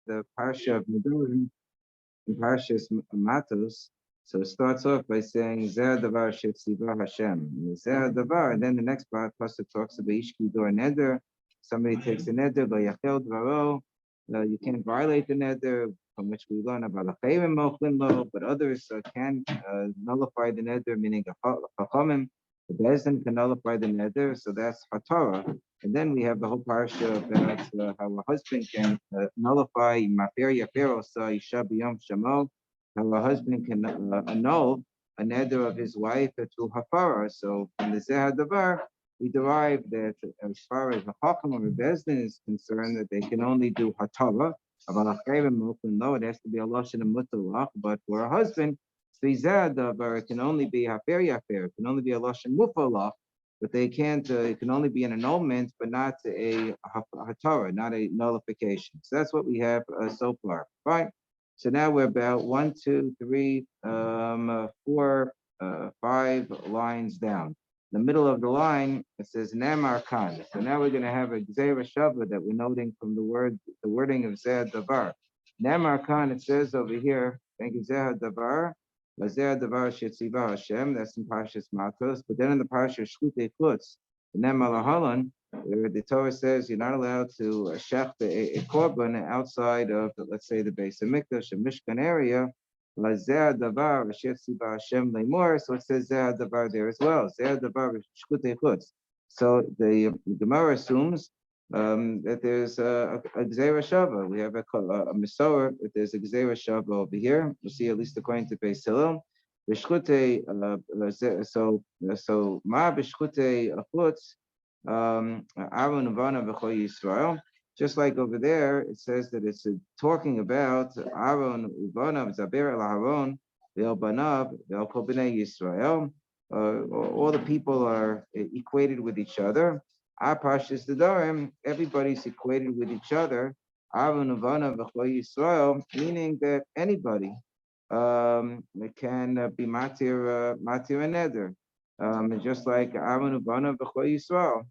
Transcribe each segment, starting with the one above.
the parsha of Nedarim, in Parshas Matos. So it starts off by saying Zer Davar Shetziva Hashem. Zer Davar, and then the next part pasuk talks about Ishki Dor Neder. Somebody takes a neder, Lo Yachel Dvaro. You can't violate the neder, from which we learn about Lachayim Mochlin Lo, but others can nullify the neder, meaning a Chachamim. The Bezdin can nullify the neder, so that's Hatorah. And then we have the whole parsha about how a husband can nullify Mafer Yafer Osa Isha B'Yom Shamo, how a husband can annul a neder of his wife through Hafara. So from the Zeh Davar, we derive that as far as the Chacham or Bezdin is concerned, that they can only do Hatara. About a no, it has to be a Lashon and Mutalach, but for a husband, Zeh Davar, it can only be Hafer Yafer, it can only be a Lashon Mufalach. But they can't, it can only be an annulment, but not a hatara, not a nullification. So that's what we have so far. Fine. So now we're about 1, 2, 3, 4, 5 lines down. The middle of the line, it says Namar Khan. So now we're going to have a Gzeira Shava that we're noting from the wording of Zeh Davar. Namar Khan, it says over here, thank you, Zeh Davar. Lazer Davar Shetziva Hashem, that's in Parshas Matos. But then in the Parsha Shchutei Chutz, the Ne'emar Lahalan, where the Torah says you're not allowed to shecht a korban outside of, let's say, the Beis Hamikdash, a Mishkan area. Lazer Davar Shetziva Hashem Leimor, so it says Zer Davar there as well. Zer Davar Shchutei Chutz. So the Gemara assumes that there's a Gzeira Shava. We have a Masorah, that there's a Gzeira Shava over here. We see, at least according to Beis Hillel. So Ma B'Shchutei Achutz, Aaron Uvana V'Chol Yisrael. Just like over there, it says that it's talking about Aaron Uvana Zaber El Aaron Ve'el Banav Ve'el Kol Bnei Yisrael. All the people are equated with each other. Our Parshas Nedarim, everybody's equated with each other. Aaron Uvana V'Chol Yisrael, meaning that anybody can be matir and neder, just like Aaron Uvana V'Chol Yisrael.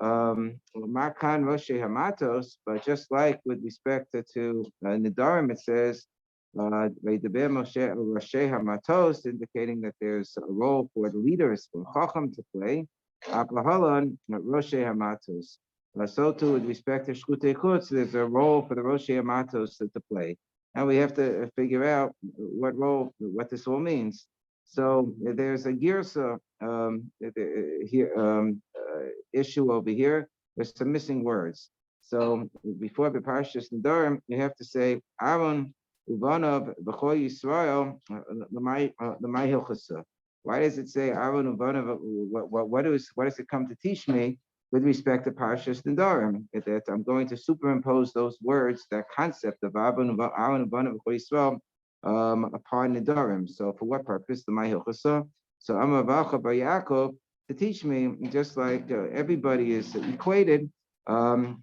Makan Roshei Hamatos, but just like with respect to Nedarim, it says Vaydaber Moshe Roshei Hamatos, indicating that there's a role for the leaders, for Chacham to play. Aklahalan Roshei Hamatos. So too, with respect to Shchutei Chutz, there's a role for the Roshei Hamatos to play. And we have to figure out what this all means. So there's a girsa issue over here. There's some missing words. So before the Parshas Nedarim, you have to say Aaron Uvanav V'Chol Yisrael L'may Hilchasa. Why does it say Aaron Uvanav? What does it come to teach me with respect to Parshas Nedarim? That I'm going to superimpose those words, that concept of Aaron Uvanav V'Chol Yisrael upon Nedarim. So for what purpose? The Hilchasa. So Amar Vacha Bar Yaakov, to teach me, just like everybody is equated. Amar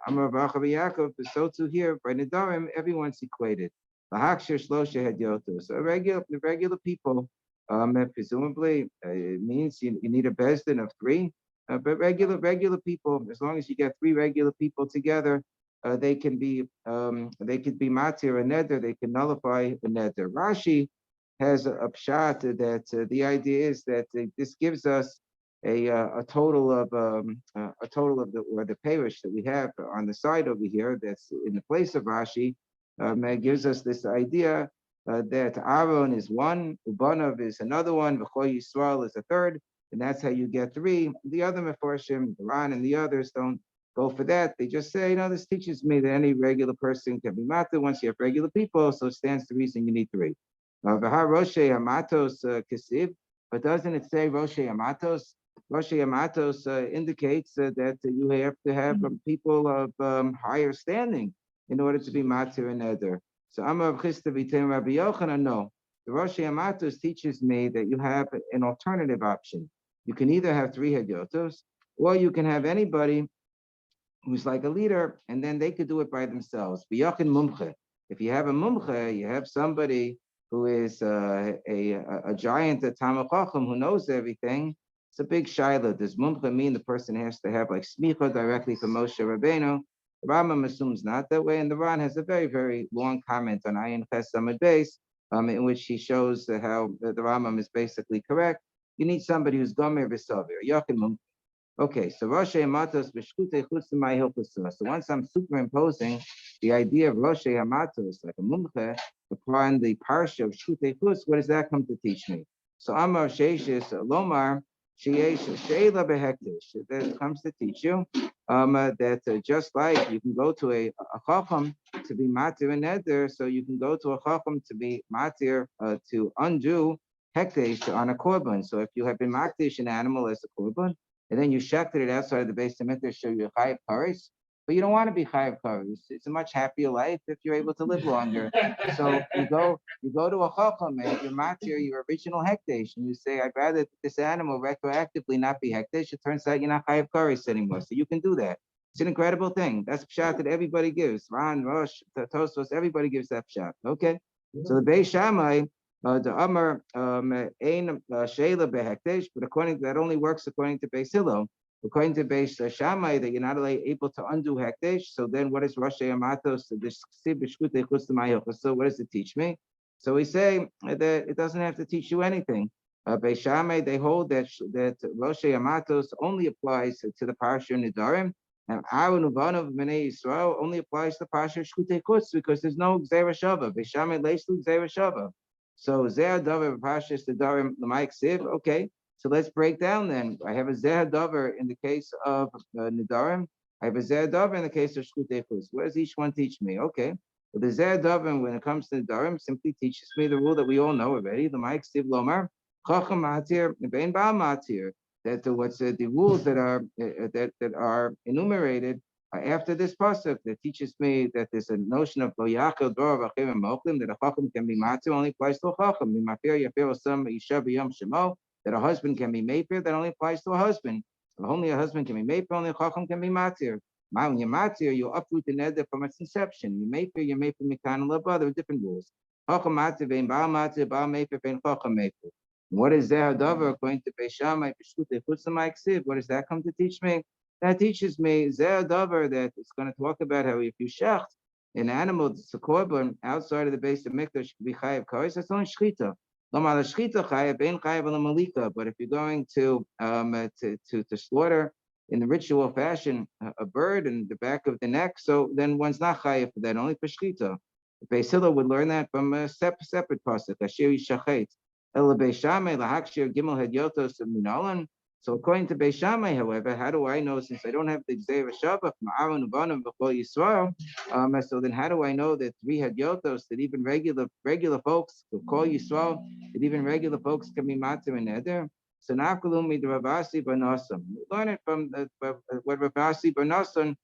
Vacha Bar Yaakov, so too here by Nedarim, everyone's equated. Lahakshir Shlosha Hadyotos. So regular people. Presumably, it means you need a bezdin of 3, but regular people, as long as you get 3 regular people together, they could be matir a neder, they can nullify a neder. Rashi has a pshat that the idea is that this gives us a total of the parish that we have on the side over here. That's in the place of Rashi. Gives us this idea. That Aaron is 1, Ubanav is another one, V'Chol Yisrael is a 3rd, and that's how you get 3. The other Meforshim, Ran and the others don't go for that. They just say, this teaches me that any regular person can be matir once you have regular people, so it stands to reason you need 3. V'ha Roshei Hamatos Kesiv, but doesn't it say Roshei Hamatos? Roshei Hamatos indicates that you have to have people of higher standing in order to be matir and neder. So Amar Chisda V'Tein Rabbi Yochanan, no. The Roshei Hamatos teaches me that you have an alternative option. You can either have 3 hedyotos, or you can have anybody who's like a leader, and then they could do it by themselves. B'Yochin Mumche. If you have a Mumche, you have somebody who is a giant, a Talmid Chacham who knows everything. It's a big shaila. Does Mumche mean the person has to have like smicha directly from Moshe Rabbeinu? The Rambam assumes not that way, and the Ran has a very, very long comment on Ayin Ches Samad Beis, in which he shows how the Rambam is basically correct. You need somebody who's Gomer V'Savir, Yochim. Okay, so Roshei Hamatos B'Shkutei Chutz L'May Hilchosua. So once I'm superimposing the idea of Roshei Hamatos, like a mumche, upon the parsha of Shkutei Chutz, what does that come to teach me? So Amar Sheishis Lomar Sheyesh Sheila Behektish. That comes to teach you that just like you can go to a chacham to be matir and neder, so you can go to a chacham to be matir to undo hektish on a korban. So if you have been makdish an animal as a korban, and then you shechted it outside of the base of mikdash, so you're chayav kares, but you don't want to be chayav kares. It's a much happier life if you're able to live longer. So you go to a chacham and you're matir your original hekdesh, and you say, I'd rather this animal retroactively not be hekdesh. It turns out you're not chayav kares anymore, so you can do that. It's an incredible thing. That's pshat that everybody gives. Ran, Rosh, Tosfos, everybody gives that pshat. Okay, so the Beis Shammai. The Amar Ein Sheila Behekdesh, but according to that only works according to Beis Hillel. According to Beis Shammai, that you're not able to undo Hekdesh. So then, what is Roshei Hamatos? So what does it teach me? So we say that it doesn't have to teach you anything. Beis Shammai, they hold that Roshei Hamatos only applies to the Parsha Nidarim, and Aaron Uvanov Bnei Yisrael only applies to the Parsha Shkutei Chutz because there's no Gzeira Shava. Beis Shammai leislu Gzeira Shava. So Zeh Dover Parshas Nedarim L'Maik Siv. Okay, so let's break down then. I have a Zeh Dover in the case of Nedarim. I have a Zeh Dover in the case of Shkutei Chutz. What does each one teach me? Okay, well, the Zeh Dover when it comes to Nedarim simply teaches me the rule that we all know already. L'Maik Siv Lomar Chacham Matir Bein Baal Matir. That what's the rules that are enumerated after this pasuk that teaches me that there's a notion of lo yachil dor v'achim moklim, that a chacham can be matzah only applies to a chacham. Mimafir yafir osam isha b'yom shemo, that a husband can be meipir, that only applies to a husband. Only a husband can be meipir, only a chacham can be matzir. When you're matzir, you uproot the neder from its inception. You meipir mikan and labah. There are different rules. Chacham matzir vein baal matzir, baal meipir vein chacham meipir. What is Zeh Hadavar according to Beis Shammai? What does that come to teach me? That teaches me Zeh Hadavar that it's going to talk about how if you shecht an animal, it's a korban outside of the base of mikdash, be chayav kares. That's only shchita. But if you're going to slaughter in the ritual fashion a bird in the back of the neck, so then one's not chayav for that, only for shchita. Beis Hillel would learn that from a separate pasuk, Asher Yishachet. So according to Beis Shammai, however, how do I know, since I don't have the Gzeira Shavah from Aaron Uvanim before Yisrael, so then how do I know that 3 hadyotos, that even regular folks who call Yisrael, that even regular folks can be matzah and neder? So Nakulumi the Ravasi Banasan. We learn it from what Ravasi Banasan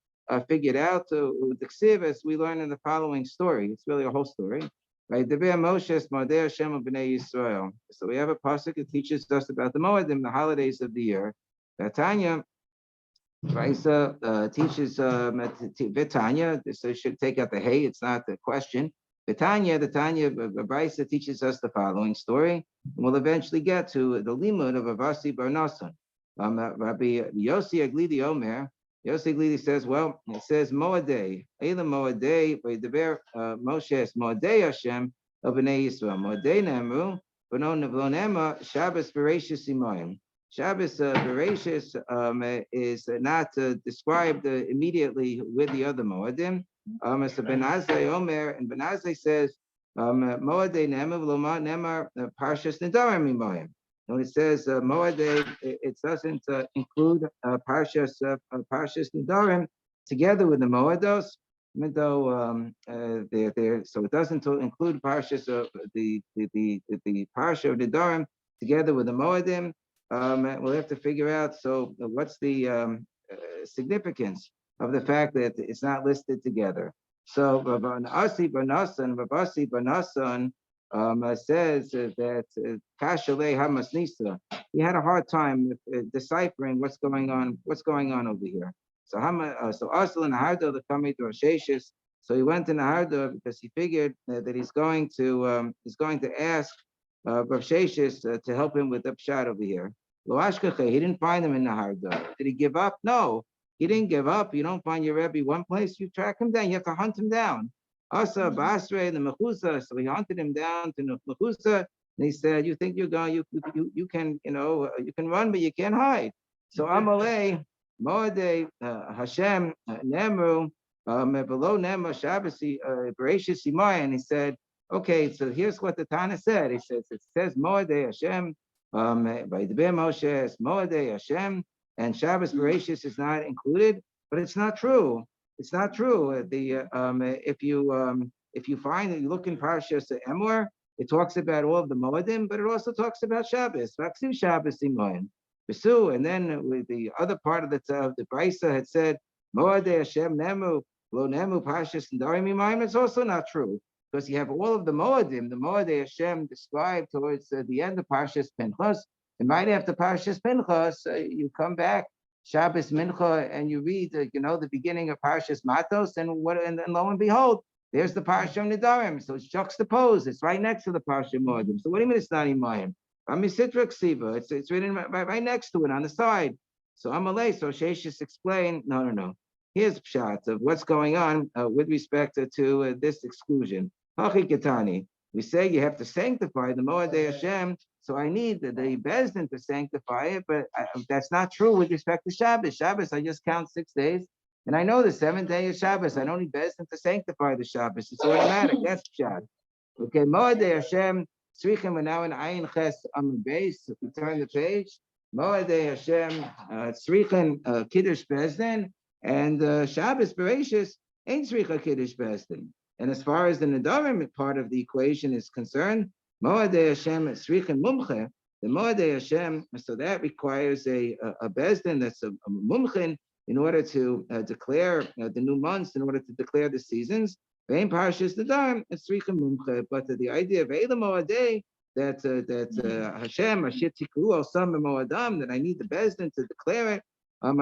figured out to the Ksiv, as we learn in the following story. It's really a whole story. Right, so we have a pasuk that teaches us about the Moedim, the holidays of the year. Tanya, Raisa teaches Vitanya. So you should take out the hey. It's not the question. The Tanya Raisa teaches us the following story, and we'll eventually get to the limud of Avasi Bar Nasan. Rabbi Yossi Aglidi Omer. Yossi Glidi says, well, it says Moadei, Eila Moadei, Vaydaber Moshe Moadei Hashem of Bnei Yisrael. Moadei Nemru, B'no Nevlonema, Shabbos Bereshis Imoyim. Shabbos Bereshis is not described immediately with the other Moadim. So Ben Azai Omer, and Ben Azai says, Moadei Nemru, V'loma Nemar, Parshas Nedarim Imoyim. When it says Moadei, it doesn't include Parshas Nedarim together with the Moados, even though they're there. So it doesn't include Parshas the Parsha of Nedarim together with the Moadim. We'll have to figure out. So what's the significance of the fact that it's not listed together? So Rabasi Banasan says that Kashalei Hamasnisa, he had a hard time deciphering what's going on over here. So Aslan Nahardo, the coming to Sheshis, so he went to Nahardo because he figured that he's going to ask Rav Sheshis to help him with the pshat over here. Lo Ashkache, he didn't find him in Nahardo. Did he give up? No. He didn't give up. You don't find your Rebbe one place, you track him down. You have to hunt him down. Asa Basre, the Mechusa. So he hunted him down to Mechusa, and he said, "You think you're going? You can you can run, but you can't hide." So Amalei, Moadei, Hashem, Nemru, below Nemru, Shabbasi, Bereshis Simai, and he said, "Okay, so here's what the Tana said. It says Moadei Hashem, by the Moshe, Moadei Hashem, and Shabbos Bereshis is not included, but it's not true. It's not true. If you find that you look in Parshas Emor, it talks about all of the Moedim, but it also talks about Shabbos. Vaksiv Shabbos Imoim. Besu, and then with the other part of the Brisa had said Moedei Hashem Nemu Lo Nemu Parshas Nedarim Imoim. It's also not true because you have all of the Moedim, the Moedei Hashem described towards the end of Parshas Pinchas. And right after Parshas Pinchas, you come back Shabbos Mincha and you read, the beginning of Parshas Matos, and lo and behold, there's the Parsha of Nedarim. So it's juxtaposed. It's right next to the Parsha Moedim. So what do you mean it's not Imayim? Misitra Ksiva. It's written right next to it on the side. So Amalei. So Sheshis explained. No. Here's pshat of what's going on with respect to this exclusion. Hachi Ketani. We say you have to sanctify the Moedei Hashem. So I need the Bezdin to sanctify it, but that's not true with respect to Shabbos. Shabbos, I just count 6 days, and I know the 7th day is Shabbos. I don't need Bezdin to sanctify the Shabbos. It's automatic. That's pshat. Okay, Moedei Hashem. Tzrichim, we're now in Ayin Ches on the base. If we turn the page, Moedei Hashem, Tzrichim, Kiddush Bezdin, and Shabbos Bereshis ain't Tzricha Kiddush Bezdin. And as far as the Nedarim part of the equation is concerned, Moedei Hashem Tzrichim Mumche, the Moedei Hashem, so that requires a Bezdin that's a Mumchin in order to declare the new months, in order to declare the seasons. Vein Parshas Nedarim, it's Tzrichim Mumche. But the idea of Eila Moedei, that Hashem, Ashit Tikru al Sam Moedam, that I need the Bezdin to declare it.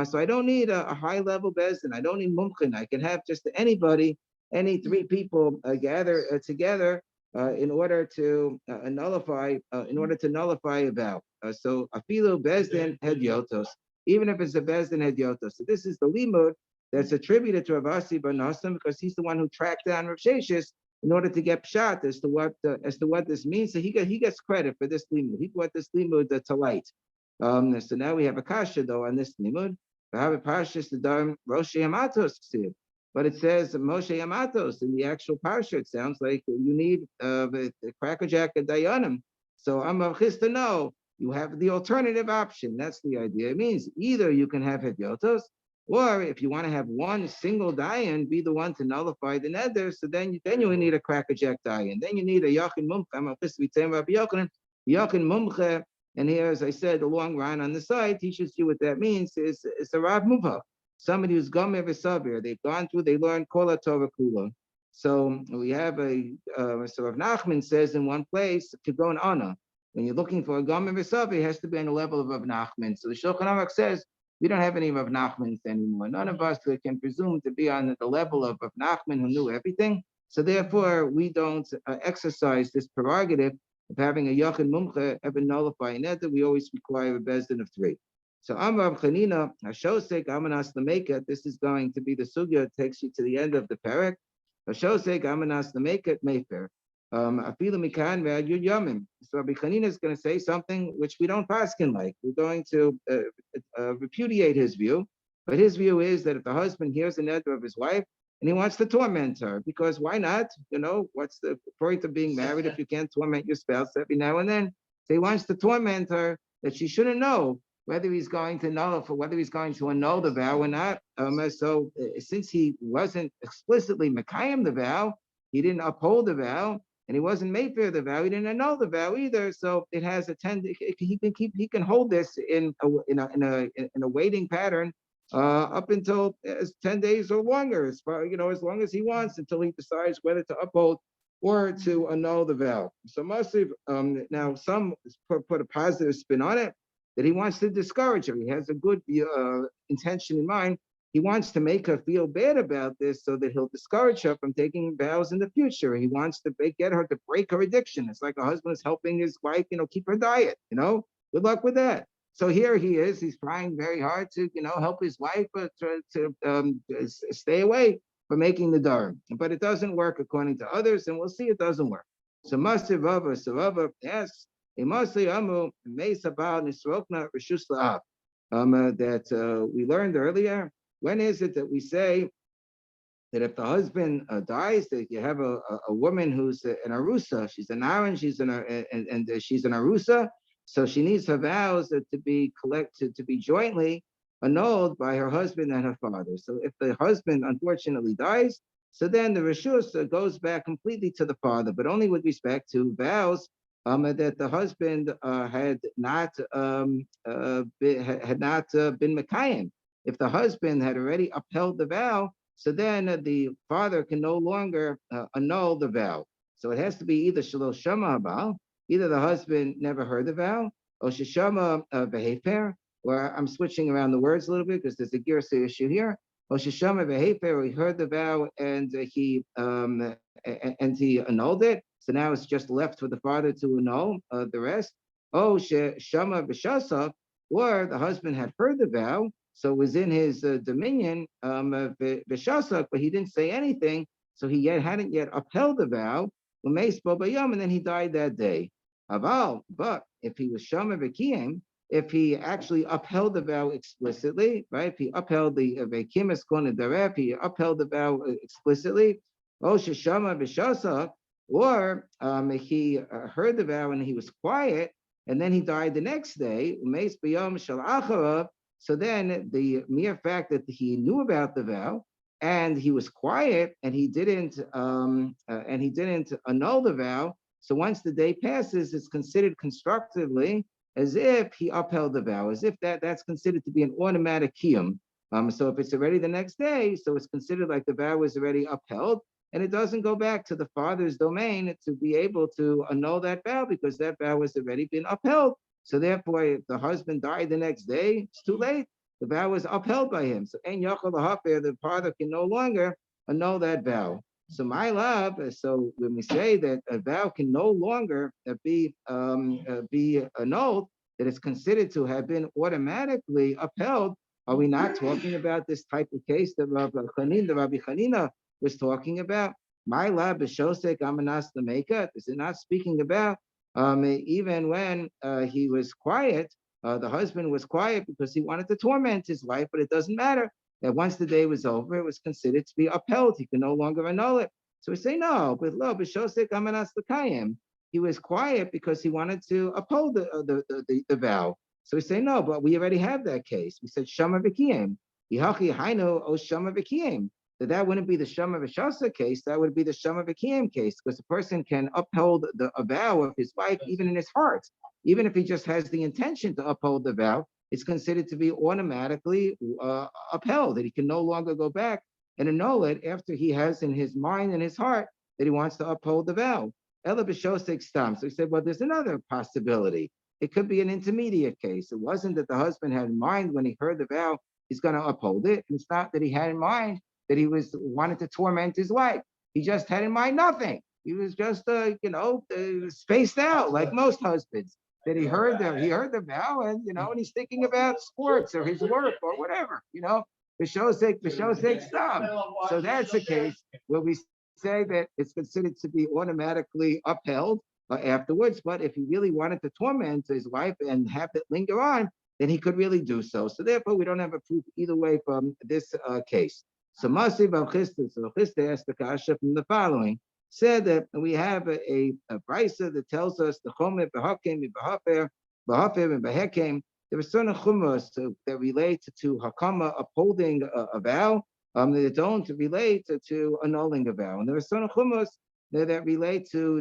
So I don't need a high level Bezdin. I don't need Mumchin. I can have just anybody, any 3 people gather together in order to nullify a vow. So Afilu Bezdin Hedyotos, even if it's a Bezdin Hedyotos. So this is the limud that's attributed to Rav Asi bar Nosson because he's the one who tracked down Rav Sheshis in order to get pshat as to what this means. So he gets credit for this limud. He brought this limud to light. So now we have a kasha though on this limud. But it says Moshe Yamatos in the actual parsha. It sounds like you need the crackerjack and dayanim. So I'm to know you have the alternative option. That's the idea. It means either you can have hedyotos, or if you want to have one single dayan, be the one to nullify the neder. So then you need a crackerjack dayan. Then you need a yachin mumche. Yachin mumche. And here, as I said, the long line on the side teaches you what that means. Is a Rav Mubha, somebody who's gone ever sabir. They've gone through, they learned Kol Torah Kula. So we have so Rav Nachman says in one place, Kigon Ana. When you're looking for a Gomer V'Savi, it has to be on the level of Rav Nachman. So the Shulchan Aruch says, we don't have any Rav Nachmans anymore. None of us can presume to be on the level of Rav Nachman who knew everything. So therefore, we don't exercise this prerogative of having a Yachin Mumche ever nullify neder. We always require a Bezdin of 3. So Amar Chanina, Hashosek Amanas Lameket, this is going to be the sugya that takes you to the end of the parak. Hashosek Amanas Lameket Mayfair. Afilu Mikan Yud Yomim. So Rabbi Chanina is going to say something which we don't paskin like. We're going to repudiate his view, but his view is that if the husband hears the neder of his wife and he wants to torment her, because why not? What's the point of being married if you can't torment your spouse every now and then? So he wants to torment her that she shouldn't know whether he's going to annul the vow or not. So since he wasn't explicitly Mekayim the vow, he didn't uphold the vow, and he wasn't made for the vow. He didn't annul the vow either. So it has a he can hold this in a waiting pattern up until 10 days or longer, as long as he wants, until he decides whether to uphold or to annul the vow. So Masiv, now some put a positive spin on it, that he wants to discourage her. He has a good intention in mind. He wants to make her feel bad about this so that he'll discourage her from taking vows in the future. He wants to get her to break her addiction. It's like a husband is helping his wife, keep her diet, Good luck with that. So here he is. He's trying very hard to, help his wife stay away from making the dar. But it doesn't work according to others, and we'll see it doesn't work. So Masir Rava, so Rava asks, that we learned earlier. When is it that we say that if the husband dies, that you have a woman who's an arusa, she's an aron, and she's an arusa, so she needs her vows to be collected, to be jointly annulled by her husband and her father. So if the husband unfortunately dies, so then the reshus goes back completely to the father, but only with respect to vows that the husband had not been Mekayim. If the husband had already upheld the vow, so then the father can no longer annul the vow. So it has to be either shelo shama habal, either the husband never heard the vow, or sheshama behefer, or I'm switching around the words a little bit because there's a girsa issue here. Or sheshama behefer, or he heard the vow and he annulled it. So now it's just left for the father to annul the rest. Oh, sheshama b'shasa, or the husband had heard the vow, so it was in his dominion, Vishasak, but he didn't say anything, so he hadn't yet upheld the vow, and then he died that day. But if he was Shama Vekiyim, if he actually upheld the vow explicitly, right? If he upheld the Vekim Eskonadarev, he upheld the vow explicitly, oh Shama Vishasak, or he heard the vow and he was quiet, and then he died the next day, so then the mere fact that he knew about the vow and he was quiet and he didn't annul the vow. So once the day passes, it's considered constructively as if he upheld the vow, as if that's considered to be an automatic kiyum. So if it's already the next day, so it's considered like the vow was already upheld, and it doesn't go back to the father's domain to be able to annul that vow because that vow has already been upheld. So therefore, if the husband died the next day, it's too late. The vow was upheld by him. So the father can no longer annul that vow. So my love, so when we say that a vow can no longer be annulled, that it's considered to have been automatically upheld, are we not talking about this type of case that Rabbi Chanina was talking about? My love, B'shosek Amanas Lameka, is it not speaking about even when he was quiet, the husband was quiet because he wanted to torment his wife, but it doesn't matter that once the day was over, it was considered to be upheld. He can no longer annul it. So we say, no, but lo, b'shosek amanas l'kayim. He was quiet because he wanted to uphold the vow. So we say, no, but we already have that case. We said, shama v'kiyim. Yihachi hainu o shama v'kiyim. That wouldn't be the Shama V'shasa case, that would be the Shama V'kiyim case, because the person can uphold a vow of his wife even in his heart. Even if he just has the intention to uphold the vow, it's considered to be automatically upheld, that he can no longer go back and annul it after he has in his mind and his heart that he wants to uphold the vow. Ela B'shosek Stam. So he said, well, there's another possibility. It could be an intermediate case. It wasn't that the husband had in mind when he heard the vow, he's going to uphold it. And it's not that he had in mind that he wanted to torment his wife. He just had in mind nothing. He was just, spaced out like most husbands. That he heard the vow, and and he's thinking about sports or his work or whatever. The show's sake stuff. So that's a case where we say that it's considered to be automatically upheld afterwards. But if he really wanted to torment his wife and have it linger on, then he could really do so. So therefore, we don't have a proof either way from this case. So Masiv al Chisda, so Chisda asked the Kasha from the following, said that we have a brisa that tells us the Chomer b'Hakem b'Hafer and b'Hekem. There are certain chumras that relate to Hakama upholding a vow, that don't relate to annulling a vow. And there are certain chumras that relate to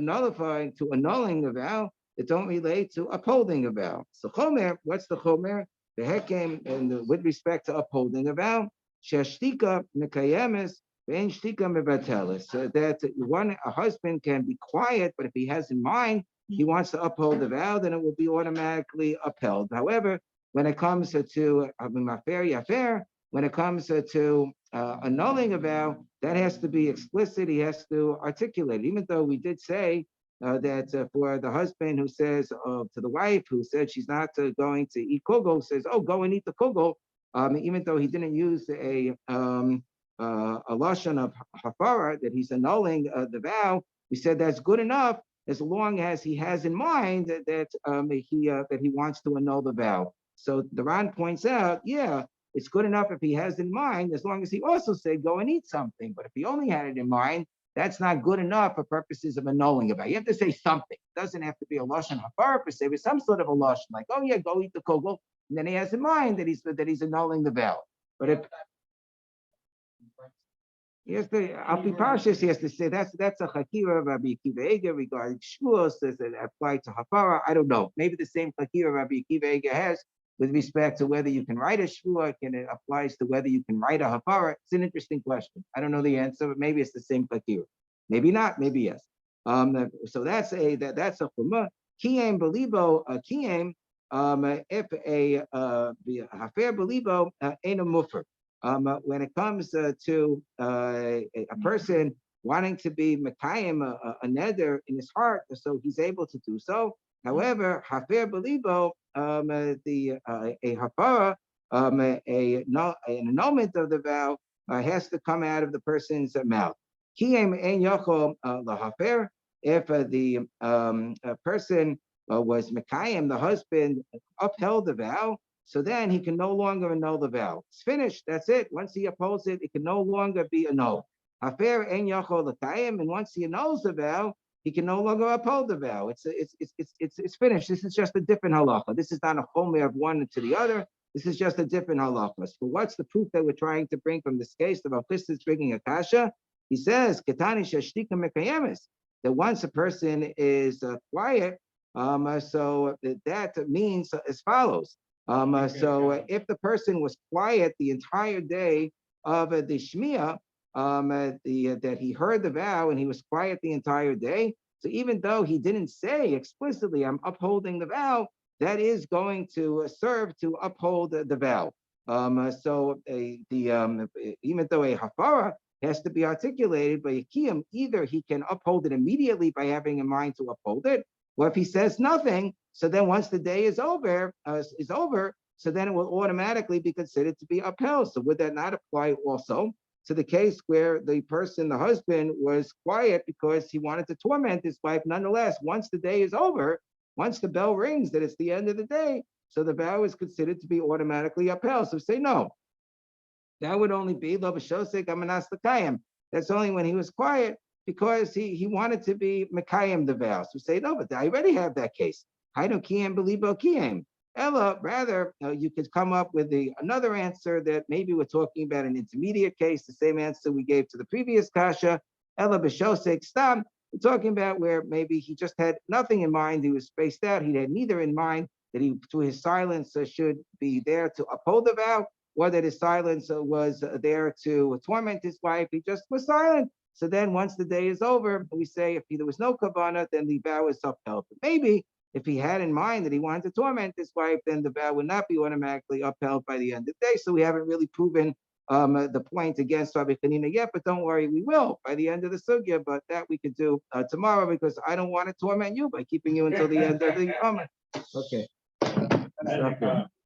annulling a vow that don't relate to upholding a vow. So Chomer, what's the Chomer? B'Hekem, and with respect to upholding a vow, Shashtika mekayemes ve'en shtika mebateles. So that a husband can be quiet, but if he has in mind he wants to uphold the vow, then it will be automatically upheld. However, when it comes to when it comes to annulling a vow, that has to be explicit. He has to articulate. Even though we did say that for the husband who says to the wife who said she's not going to eat kugel, says, "Oh, go and eat the kugel," even though he didn't use a lashon of hafara, that he's annulling the vow. We said that's good enough as long as he has in mind that he wants to annul the vow. So the Ran points out, yeah, it's good enough if he has in mind, as long as he also said go and eat something. But if he only had it in mind, that's not good enough for purposes of annulling a vow. You have to say something. It doesn't have to be a lashon hafara per se, but some sort of a lashon, like, oh yeah, go eat the kugel, and then he has in mind that he's annulling the vow. But if he has to, Alpi Parshas, he has to say that's a Chakira of Rabbi Akiva Eiger regarding Shmuel, says that it applied to Hafara. I don't know. Maybe the same Chakira Rabbi Akiva Eiger has with respect to whether you can write a Shmuel, and it applies to whether you can write a Hafara. It's an interesting question. I don't know the answer, but maybe it's the same Chakira. Maybe not. Maybe yes. So that's a Chumah. Kiyem Belibo Kiyem. If a Hafer Belibo ain't a Muffer. When it comes to a person wanting to be Mekayim, a neder in his heart, so he's able to do so. However, Hafer Belibo, a hafara, an annulment of the vow has to come out of the person's mouth. Kiyem ein yochol lahafer. If the person was Mekayim, the husband upheld the vow, so then he can no longer annul the vow. It's finished. That's it. Once he upholds it, it can no longer be annulled. Hafer ein yachol l'kayim, and once he annuls the vow, he can no longer uphold the vow. It's finished. This is just a different halacha. This is not a chomer of one to the other. This is just a different halacha. So what's the proof that we're trying to bring from this case? The Balchis is bringing a kasha. He says, "Ketani shashtika mekayemes," that once a person is quiet, so that means as follows. So if the person was quiet the entire day of the Shmiya, that he heard the vow and he was quiet the entire day, so even though he didn't say explicitly, "I'm upholding the vow," that is going to serve to uphold the vow. Even though a hafara has to be articulated by a kiyum, either he can uphold it immediately by having in mind to uphold it, or if he says nothing, so then once the day is over, so then it will automatically be considered to be upheld. So would that not apply also to the case where the person, the husband, was quiet because he wanted to torment his wife? Nonetheless, once the day is over, once the bell rings that it's the end of the day, so the vow is considered to be automatically upheld. So say no. That would only be lo b'shosek amanas l'kayim. That's only when he was quiet because he wanted to be mekayim the vow. So say no, but I already have that case. I don't kiyem belibo kiyem. Ella, rather, you could come up with another answer that maybe we're talking about an intermediate case, the same answer we gave to the previous kasha. Ella b'shosek stam. We're talking about where maybe he just had nothing in mind. He was spaced out. He had neither in mind that he, through his silence, should be there to uphold the vow, or that his silence was there to torment his wife. He just was silent. So then once the day is over, we say if there was no kavanah, then the vow is upheld. But maybe if he had in mind that he wanted to torment his wife, then the vow would not be automatically upheld by the end of the day. So we haven't really proven the point against Rabbi Chanina yet, but don't worry, we will by the end of the sugya. But that we could do tomorrow, because I don't want to torment you by keeping you until the end of the Okay.